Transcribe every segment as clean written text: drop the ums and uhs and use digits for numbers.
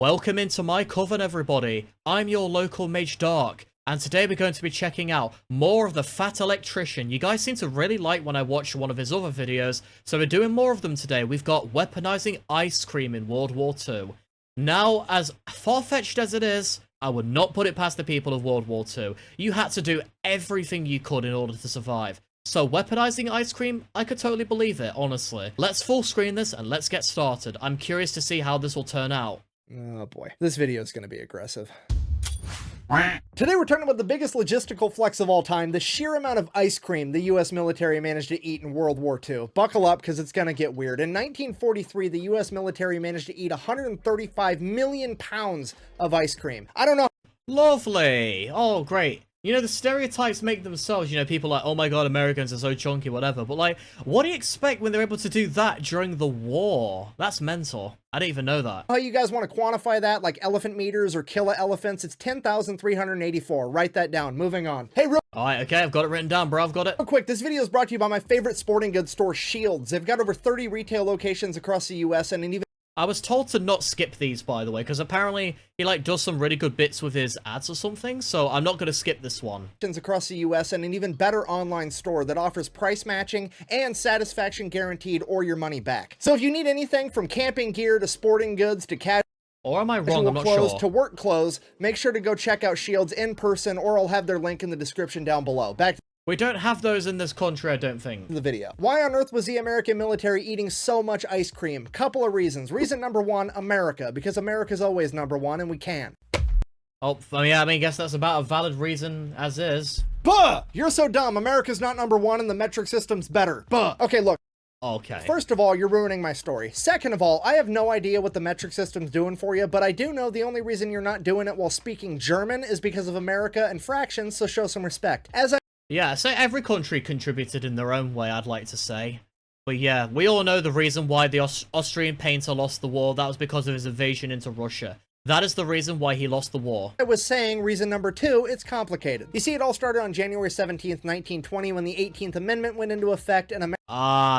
Welcome into my coven, everybody. I'm your local Mage Dark, and today we're going to be checking out more of the Fat Electrician. You guys seem to really like when I watch one of his other videos, so we're doing more of them today. We've got weaponizing ice cream in World War II. Now, as far-fetched as it is, I would not put it past the people of World War II. You had to do everything you could in order to survive. So weaponizing ice cream, I could totally believe it, honestly. Let's full screen this and let's get started. I'm curious to see how this will turn out. Oh boy, this video is going to be aggressive. Today we're talking about the biggest logistical flex of all time, the sheer amount of ice cream the US military managed to eat in World War II. Buckle up because it's going to get weird. In 1943, the US military managed to eat 135 million pounds of ice cream. I don't know. Lovely. Oh, great. You know, the stereotypes make themselves, you know, people like, oh my god, Americans are so chunky, whatever. But like, what do you expect when they're able to do that during the war? That's mental. I didn't even know that. How you guys want to quantify that, like elephant meters or kilo elephants? It's 10,384. Write that down. Moving on. Hey, Alright, okay, I've got it written down, bro. I've got it. Real quick, this video is brought to you by my favorite sporting goods store, Shields. They've got over 30 retail locations across the US and even I was told to not skip these, by the way, because apparently he, like, does some really good bits with his ads or something, so I'm not going to skip this one. Across the US and an even better online store that offers price matching and satisfaction guaranteed or your money back. So if you need anything from camping gear to sporting goods to casual Or am I wrong? I'm not clothes sure. to work clothes, make sure to go check out Shields in person, or I'll have their link in the description down below. Back to We don't have those in this country, I don't think. the video. Why on earth was the American military eating so much ice cream? Couple of reasons. Reason number one, America, because America's always number one and we can. Oh, yeah, I guess that's about a valid reason as is. Buh! You're so dumb. America's not number one and the metric system's better. Buh! Okay, look. Okay. First of all, you're ruining my story. Second of all, I have no idea what the metric system's doing for you, but I do know the only reason you're not doing it while speaking German is because of America and fractions, so show some respect. Yeah, so every country contributed in their own way, I'd like to say. But yeah, we all know the reason why the Austrian painter lost the war. That was because of his invasion into Russia. That is the reason why he lost the war. I was saying, reason number two, it's complicated. You see, it all started on January 17th, 1920, when the 18th Amendment went into effect and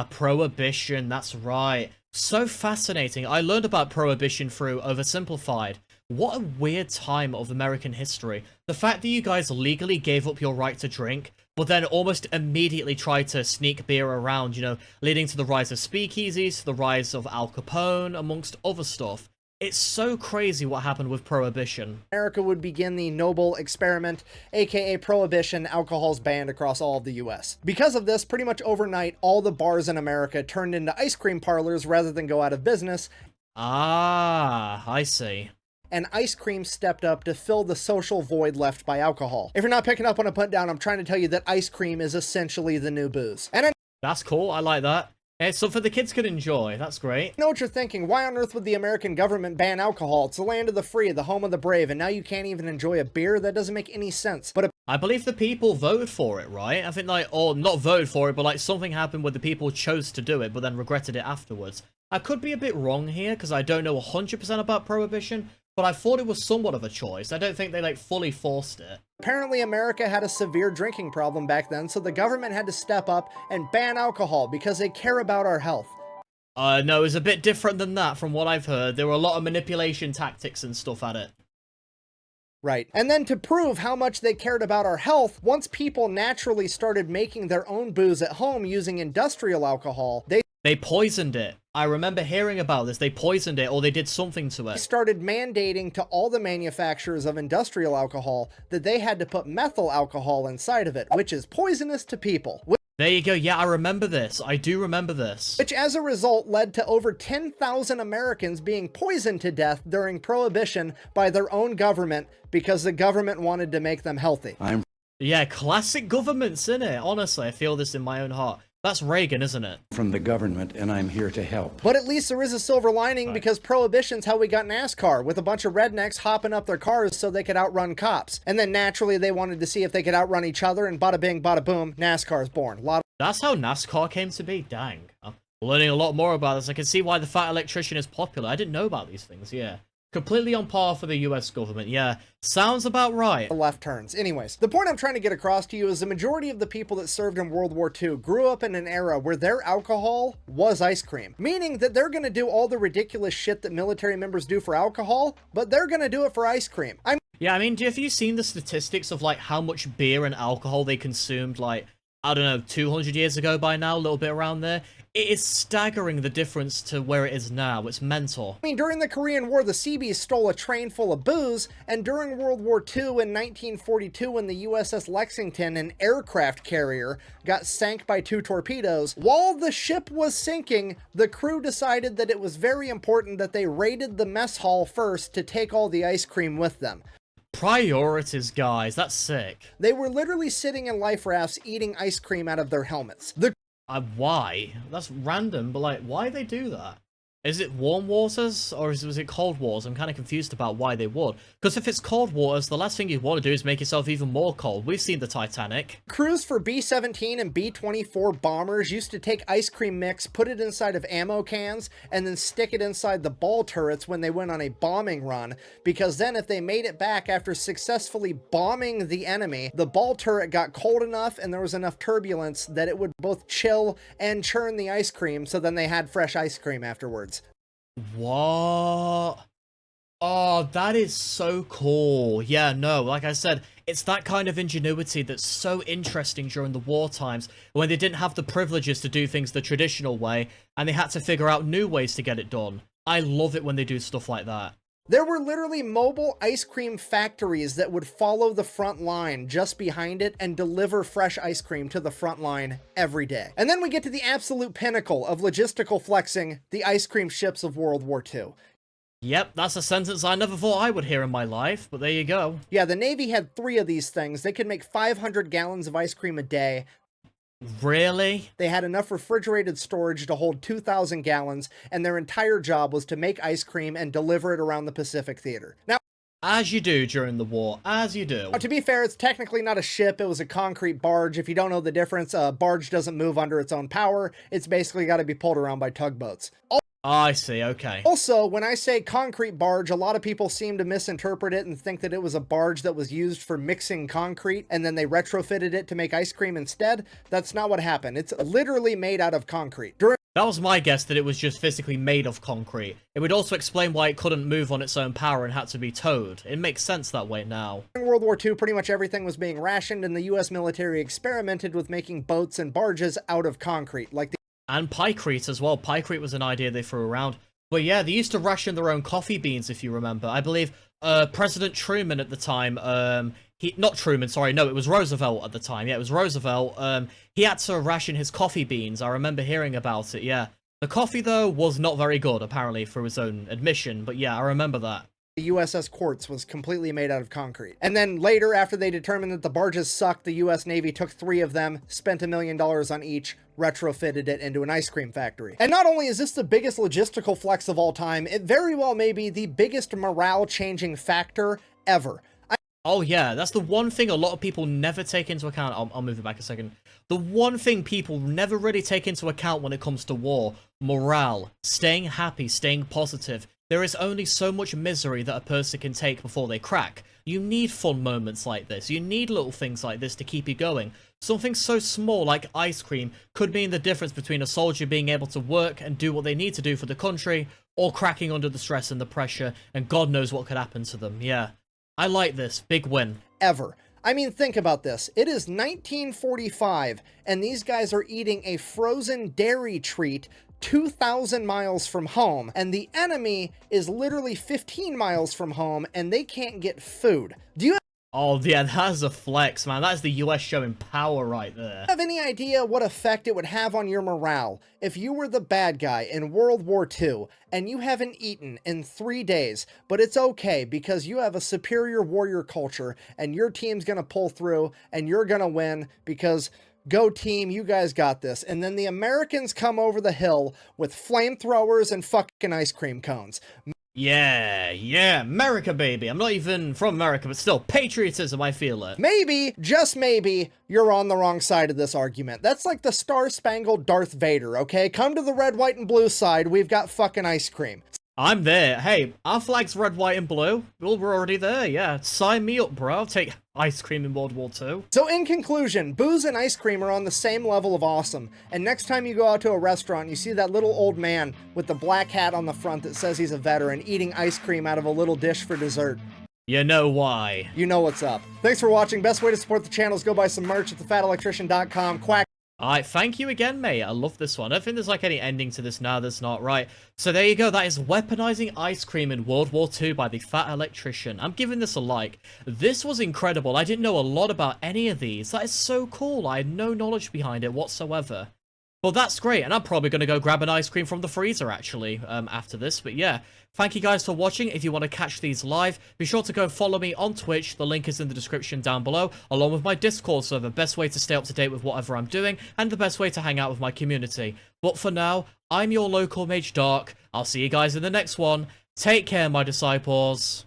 Prohibition, that's right. So fascinating. I learned about Prohibition through Oversimplified. What a weird time of American history. The fact that you guys legally gave up your right to drink, but then almost immediately tried to sneak beer around, you know, leading to the rise of speakeasies, to the rise of Al Capone, amongst other stuff. It's so crazy what happened with Prohibition. America would begin the noble experiment, aka Prohibition. Alcohol's banned across all of the US. Because of this, pretty much overnight, all the bars in America turned into ice cream parlors rather than go out of business. Ah, I see. And ice cream stepped up to fill the social void left by alcohol. If you're not picking up on a put down, I'm trying to tell you that ice cream is essentially the new booze. And That's cool, I like that. It's something the kids can enjoy, that's great. I know what you're thinking. Why on earth would the American government ban alcohol? It's the land of the free, the home of the brave, and now you can't even enjoy a beer? That doesn't make any sense. But I believe the people voted for it, right? I think, like, or not voted for it, but like something happened where the people chose to do it, but then regretted it afterwards. I could be a bit wrong here, because I don't know 100% about Prohibition, but I thought it was somewhat of a choice. I don't think they, like, fully forced it. Apparently, America had a severe drinking problem back then, so the government had to step up and ban alcohol because they care about our health. No, it's a bit different than that from what I've heard. There were a lot of manipulation tactics and stuff at it. Right. And then to prove how much they cared about our health, once people naturally started making their own booze at home using industrial alcohol, They poisoned it. I remember hearing about this. They poisoned it, or they did something to it. started mandating to all the manufacturers of industrial alcohol that they had to put methyl alcohol inside of it, which is poisonous to people. There you go. Yeah, I remember this. I do remember this. Which, as a result, led to over 10,000 Americans being poisoned to death during Prohibition by their own government because the government wanted to make them healthy. Yeah, classic governments, innit? Honestly, I feel this in my own heart. That's Reagan, isn't it? From the government, and I'm here to help. But at least there is a silver lining because Prohibition's how we got NASCAR, with a bunch of rednecks hopping up their cars so they could outrun cops. And then naturally they wanted to see if they could outrun each other, and bada bing, bada boom, NASCAR's born. That's how NASCAR came to be? Dang. I'm learning a lot more about this. I can see why the Fat Electrician is popular. I didn't know about these things, yeah. Completely on par for the US government, yeah. Sounds about right. left turns. Anyways, the point I'm trying to get across to you is the majority of the people that served in World War II grew up in an era where their alcohol was ice cream, meaning that they're going to do all the ridiculous shit that military members do for alcohol, but they're going to do it for ice cream. Yeah, I mean, have you seen the statistics of, like, how much beer and alcohol they consumed, like, I don't know, 200 years ago by now, a little bit around there? It is staggering the difference to where it is now. It's mental. I mean, during the Korean War, the Seabees stole a train full of booze, and during World War II in 1942, when the USS Lexington, an aircraft carrier, got sank by 2 torpedoes, while the ship was sinking, the crew decided that it was very important that they raided the mess hall first to take all the ice cream with them. Priorities, guys. That's sick. They were literally sitting in life rafts eating ice cream out of their helmets. Why? That's random, but, like, why they do that? Is it warm waters, or was it cold waters? I'm kind of confused about why they would. Because if it's cold waters, the last thing you want to do is make yourself even more cold. We've seen the Titanic. Crews for B-17 and B-24 bombers used to take ice cream mix, put it inside of ammo cans, and then stick it inside the ball turrets when they went on a bombing run, because then if they made it back after successfully bombing the enemy, the ball turret got cold enough and there was enough turbulence that it would both chill and churn the ice cream, so then they had fresh ice cream afterwards. What? Oh, that is so cool. Yeah, no, like I said, it's that kind of ingenuity that's so interesting during the war times when they didn't have the privileges to do things the traditional way and they had to figure out new ways to get it done. I love it when they do stuff like that. There were literally mobile ice cream factories that would follow the front line just behind it and deliver fresh ice cream to the front line every day. And then we get to the absolute pinnacle of logistical flexing, the ice cream ships of World War II. Yep, that's a sentence I never thought I would hear in my life, but there you go. Yeah, the Navy had 3 of these things. They could make 500 gallons of ice cream a day. Really? They had enough refrigerated storage to hold 2,000 gallons, and their entire job was to make ice cream and deliver it around the Pacific Theater. Now, as you do during the war, as you do. to be fair, it's technically not a ship, it was a concrete barge. If you don't know the difference, a barge doesn't move under its own power. It's basically got to be pulled around by tugboats. I see, okay. Also, when I say concrete barge, a lot of people seem to misinterpret it and think that it was a barge that was used for mixing concrete and then they retrofitted it to make ice cream instead. That's not what happened. It's literally made out of concrete. That was my guess, that it was just physically made of concrete. It would also explain why it couldn't move on its own power and had to be towed. It makes sense that way now. In World War II, pretty much everything was being rationed, and the US military experimented with making boats and barges out of concrete, and pykrete as well. Pykrete was an idea they threw around. But yeah, they used to ration their own coffee beans, if you remember. I believe President Truman at the time, not Truman, sorry, no, it was Roosevelt at the time. Yeah, it was Roosevelt. He had to ration his coffee beans. I remember hearing about it, yeah. The coffee, though, was not very good, apparently, for his own admission. But yeah, I remember that. The USS Quartz was completely made out of concrete. And then later, after they determined that the barges sucked, the US Navy took 3 of them, spent $1 million on each, retrofitted it into an ice cream factory. And not only is this the biggest logistical flex of all time, it very well may be the biggest morale-changing factor ever. Oh yeah, that's the one thing a lot of people never take into account. I'll move it back a second. The one thing people never really take into account when it comes to war: morale, staying happy, staying positive. There is only so much misery that a person can take before they crack. You need fun moments like this. You need little things like this to keep you going. Something so small like ice cream could mean the difference between a soldier being able to work and do what they need to do for the country, or cracking under the stress and the pressure, and God knows what could happen to them. Yeah. I like this. Big win. Ever. I mean, think about this. It is 1945, and these guys are eating a frozen dairy treat 2,000 miles from home, and the enemy is literally 15 miles from home, and they can't get food. Do you Oh, yeah, that's a flex, man. That's the US showing power right there. have any idea what effect it would have on your morale if you were the bad guy in World War II and you haven't eaten in 3 days, but it's okay because you have a superior warrior culture and your team's gonna pull through and you're gonna win because go team, you guys got this. And then the Americans come over the hill with flamethrowers and fucking ice cream cones. Yeah, America, baby. I'm not even from America, but still, patriotism, I feel it. Maybe, just maybe, you're on the wrong side of this argument. That's like the Star-Spangled Darth Vader, okay? Come to the red, white, and blue side, we've got fucking ice cream. I'm there. Hey, our flag's red, white, and blue. Well, we're already there, yeah. Sign me up, bro. I'll take ice cream in World War II. So in conclusion, booze and ice cream are on the same level of awesome. And next time you go out to a restaurant, you see that little old man with the black hat on the front that says he's a veteran eating ice cream out of a little dish for dessert. You know why. You know what's up. Thanks for watching. Best way to support the channel is go buy some merch at thefatelectrician.com. Quack. Alright, thank you again, mate. I love this one. I don't think there's like any ending to this now. There's not. Right. So there you go. That is Weaponizing Ice Cream in World War II by the Fat Electrician. I'm giving this a like. This was incredible. I didn't know a lot about any of these. That is so cool. I had no knowledge behind it whatsoever. Well, that's great, and I'm probably going to go grab an ice cream from the freezer, actually, after this. But yeah, thank you guys for watching. If you want to catch these live, be sure to go follow me on Twitch. The link is in the description down below, along with my Discord server. Best way to stay up to date with whatever I'm doing, and the best way to hang out with my community. But for now, I'm your local Mage Dark. I'll see you guys in the next one. Take care, my disciples.